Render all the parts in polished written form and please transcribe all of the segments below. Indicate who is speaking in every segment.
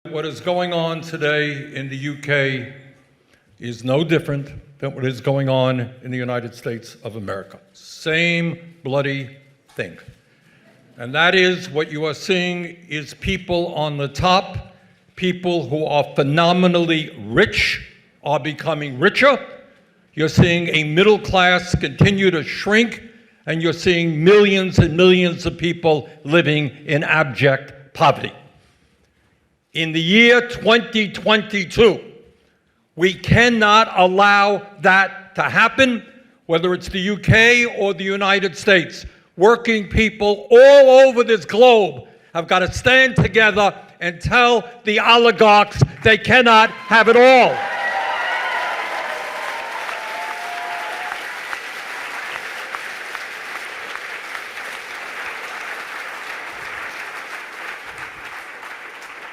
Speaker 1: What is going on today in the UK is no different than what is going on in the United States of America. Same bloody thing. And that is what you are seeing is people on the top, people who are phenomenally rich are becoming richer. You're seeing a middle class continue to shrink, and you're seeing millions and millions of people living in abject poverty. In the year 2022, we cannot allow that to happen, whether it's the UK or the United States. Working people all over this globe have got to stand together and tell the oligarchs they cannot have it all.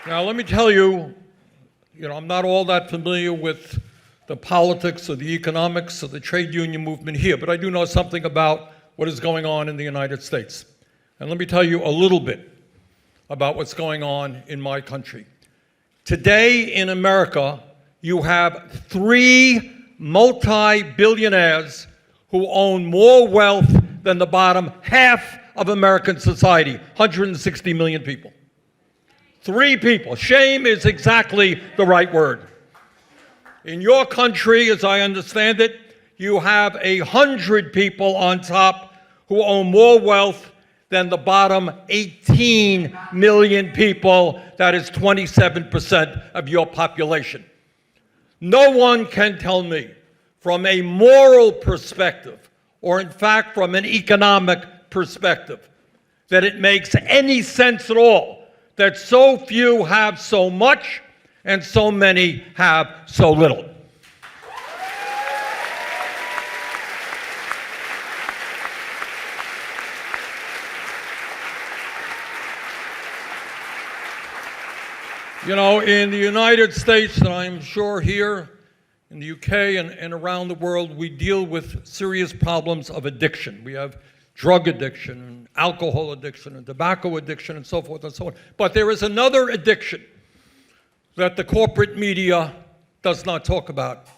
Speaker 1: Now, let me tell you, I'm not all that familiar with the politics or the economics or the trade union movement here, but I do know something about what is going on in the United States. And let me tell you a little bit about what's going on in my country. Today in America, you have 3 multi-billionaires who own more wealth than the bottom half of American society, 160 million people. 3 people. Shame is exactly the right word. In your country, as I understand it, you have 100 people on top who own more wealth than the bottom 18 million people. That is 27% of your population. No one can tell me from a moral perspective, or in fact from an economic perspective, that it makes any sense at all that so few have so much and so many have so little. In the United States, and I'm sure here in the UK and around the world, we deal with serious problems of addiction. We have drug addiction, and alcohol addiction, and tobacco addiction, and so forth and so on. But there is another addiction that the corporate media does not talk about,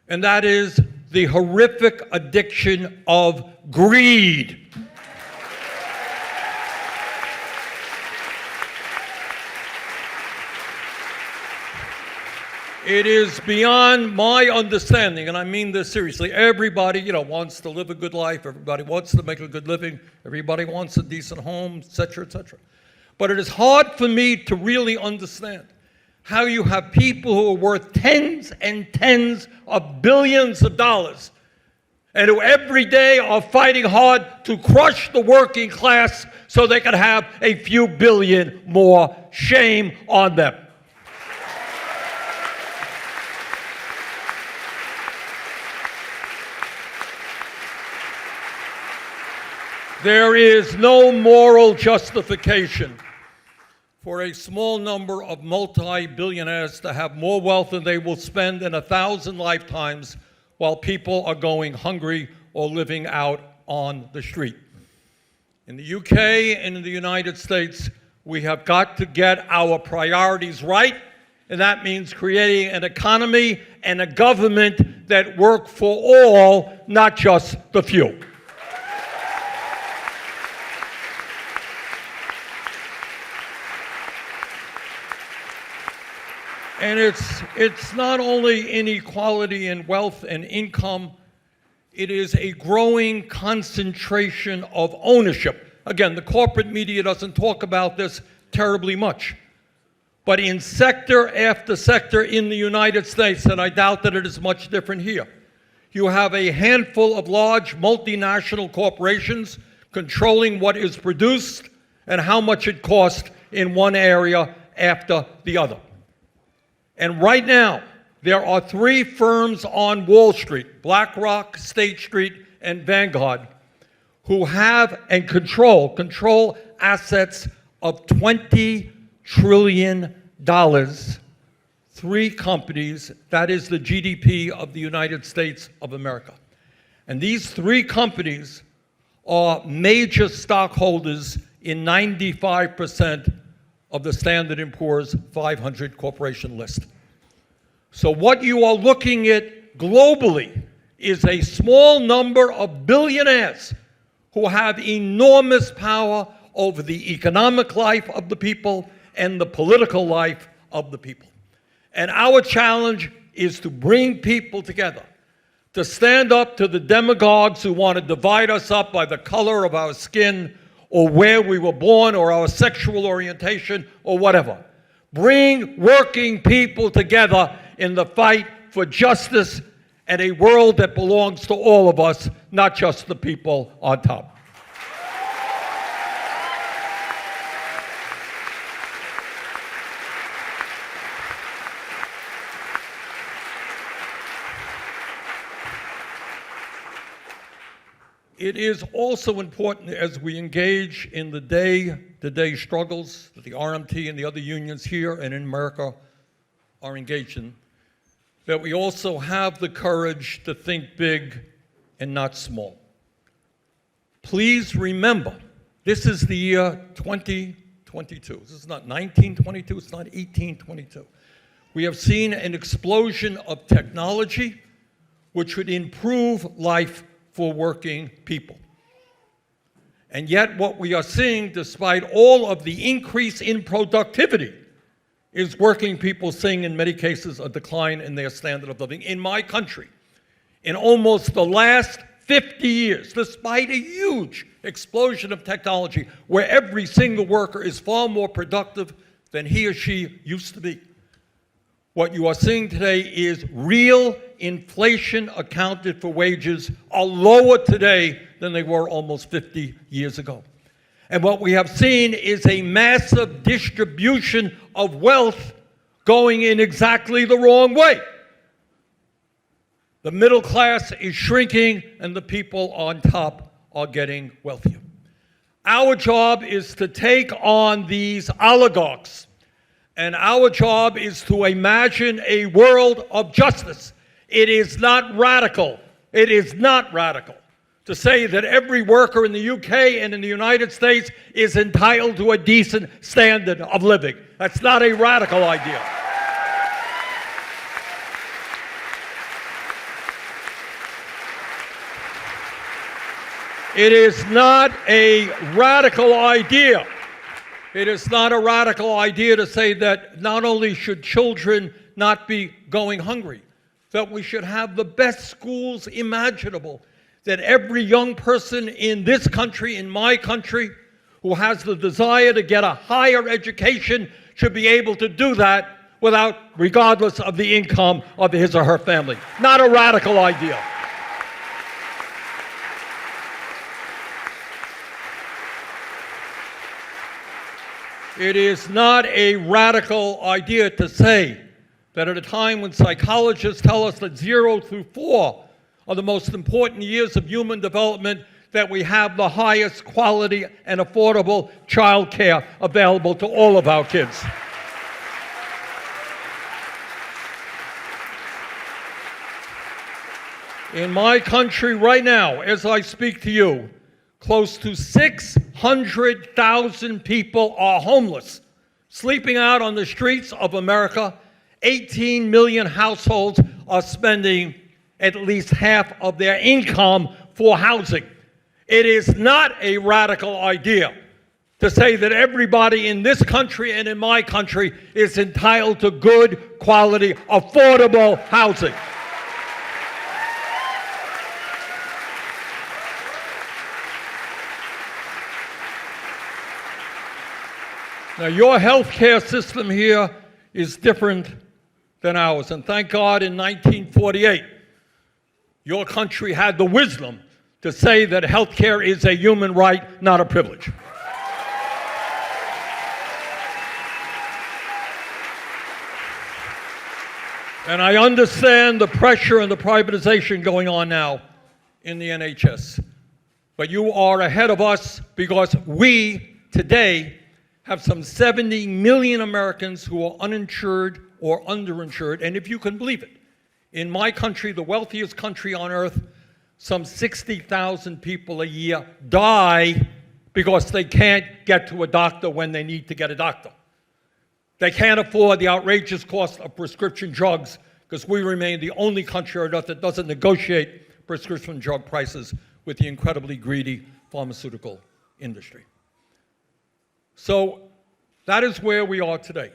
Speaker 1: and that is the horrific addiction of greed. It is beyond my understanding, and I mean this seriously. Everybody, wants to live a good life. Everybody wants to make a good living. Everybody wants a decent home, et cetera, et cetera. But it is hard for me to really understand how you have people who are worth tens and tens of billions of dollars and who every day are fighting hard to crush the working class so they can have a few billion more. Shame on them. There is no moral justification for a small number of multi-billionaires to have more wealth than they will spend in 1,000 lifetimes while people are going hungry or living out on the street. In the UK and in the United States, we have got to get our priorities right, and that means creating an economy and a government that work for all, not just the few. And it's not only inequality in wealth and income, it is a growing concentration of ownership. Again, the corporate media doesn't talk about this terribly much. But in sector after sector in the United States, and I doubt that it is much different here, you have a handful of large multinational corporations controlling what is produced and how much it costs in one area after the other. And right now, there are 3 firms on Wall Street, BlackRock, State Street, and Vanguard, who have and control assets of $20 trillion. 3 companies, that is the GDP of the United States of America. And these 3 companies are major stockholders in 95% of the Standard & Poor's 500 corporation list. So what you are looking at globally is a small number of billionaires who have enormous power over the economic life of the people and the political life of the people. And our challenge is to bring people together, to stand up to the demagogues who want to divide us up by the color of our skin or where we were born or our sexual orientation or whatever. Bring working people together in the fight for justice and a world that belongs to all of us, not just the people on top. It is also important as we engage in the day-to-day struggles that the RMT and the other unions here and in America are engaged in, that we also have the courage to think big and not small. Please remember, this is the year 2022. This is not 1922, it's not 1822. We have seen an explosion of technology which would improve life for working people. And yet what we are seeing, despite all of the increase in productivity, is working people seeing in many cases a decline in their standard of living. In my country, in almost the last 50 years, despite a huge explosion of technology where every single worker is far more productive than he or she used to be, what you are seeing today is real inflation accounted for wages are lower today than they were almost 50 years ago. And what we have seen is a massive distribution of wealth going in exactly the wrong way. The middle class is shrinking and the people on top are getting wealthier. Our job is to take on these oligarchs, and our job is to imagine a world of justice. It is not radical. It is not radical to say that every worker in the UK and in the United States is entitled to a decent standard of living. That's not a radical idea. It is not a radical idea. It is not a radical idea to say that not only should children not be going hungry, that we should have the best schools imaginable, that every young person in this country, in my country, who has the desire to get a higher education should be able to do that regardless of the income of his or her family. Not a radical idea. It is not a radical idea to say that at a time when psychologists tell us that 0 through 4 are the most important years of human development, that we have the highest quality and affordable child care available to all of our kids. In my country right now, as I speak to you, close to 600,000 people are homeless, sleeping out on the streets of America. 18 million households are spending at least half of their income for housing. It is not a radical idea to say that everybody in this country and in my country is entitled to good, quality, affordable housing. Now, your health care system here is different than ours. And thank God in 1948, your country had the wisdom to say that health care is a human right, not a privilege. And I understand the pressure and the privatization going on now in the NHS. But you are ahead of us because we, today, have some 70 million Americans who are uninsured or underinsured. And if you can believe it, in my country, the wealthiest country on earth, some 60,000 people a year die because they can't get to a doctor when they need to get a doctor. They can't afford the outrageous cost of prescription drugs because we remain the only country on earth that doesn't negotiate prescription drug prices with the incredibly greedy pharmaceutical industry. So that is where we are today.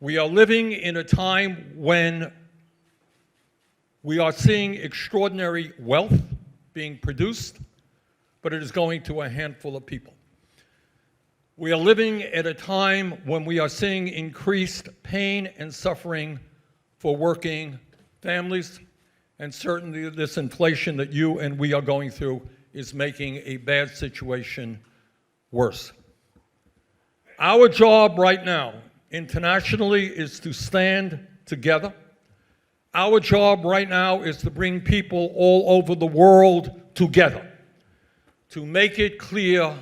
Speaker 1: We are living in a time when we are seeing extraordinary wealth being produced, but it is going to a handful of people. We are living at a time when we are seeing increased pain and suffering for working families, and certainly this inflation that you and we are going through is making a bad situation worse. Our job right now, internationally, is to stand together. Our job right now is to bring people all over the world together, to make it clear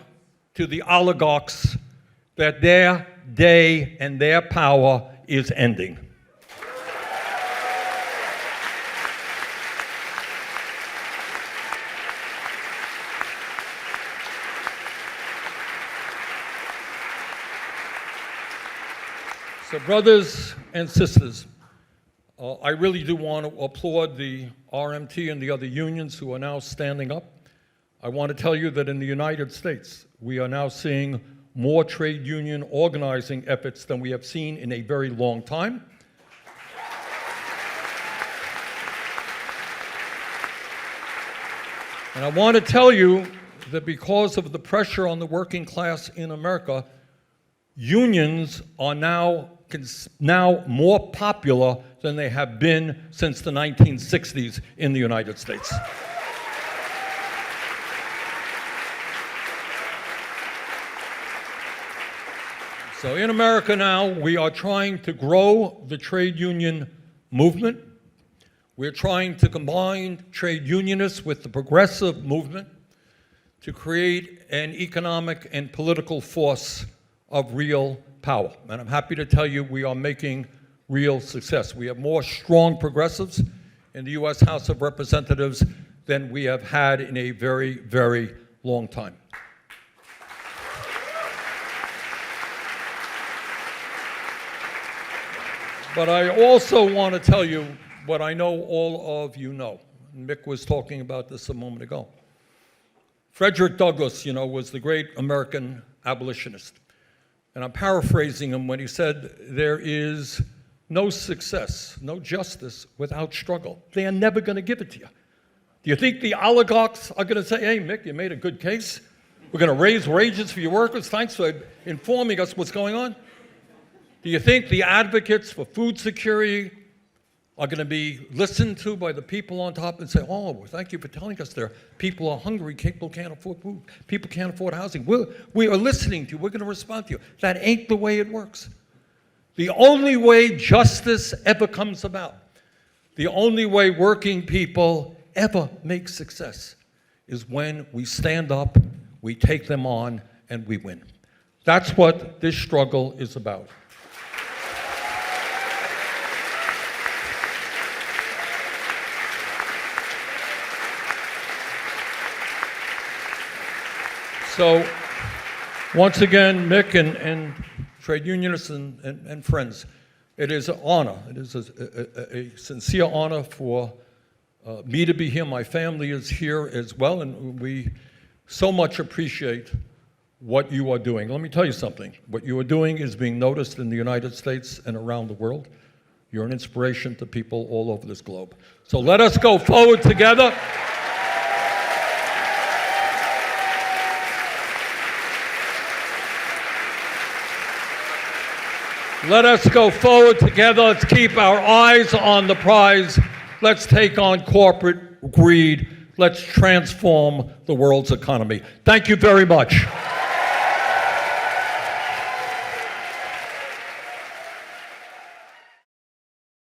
Speaker 1: to the oligarchs that their day and their power is ending. So brothers and sisters, I really do want to applaud the RMT and the other unions who are now standing up. I want to tell you that in the United States, we are now seeing more trade union organizing efforts than we have seen in a very long time. And I want to tell you that because of the pressure on the working class in America, unions are now more popular than they have been since the 1960s in the United States. So in America now, we are trying to grow the trade union movement. We're trying to combine trade unionists with the progressive movement to create an economic and political force of real power. And I'm happy to tell you we are making real success. We have more strong progressives in the U.S. House of Representatives than we have had in a very, very long time. But I also want to tell you what I know all of you know. Mick was talking about this a moment ago. Frederick Douglass, was the great American abolitionist. And I'm paraphrasing him when he said, there is no success, no justice without struggle. They are never going to give it to you. Do you think the oligarchs are going to say, hey, Mick, you made a good case. We're going to raise wages for your workers. Thanks for informing us what's going on. Do you think the advocates for food security are going to be listened to by the people on top and say, oh, well, thank you for telling us there. People are hungry. People can't afford food. People can't afford housing. We are listening to you. We're going to respond to you. That ain't the way it works. The only way justice ever comes about, the only way working people ever make success is when we stand up, we take them on, and we win. That's what this struggle is about. So, once again, Mick and trade unionists and friends, it is an honor. It is a sincere honor for me to be here. My family is here as well, and we so much appreciate what you are doing. Let me tell you something. What you are doing is being noticed in the United States and around the world. You're an inspiration to people all over this globe. So let us go forward together. Let us go forward together. Let's keep our eyes on the prize. Let's take on corporate greed. Let's transform the world's economy. Thank you very much.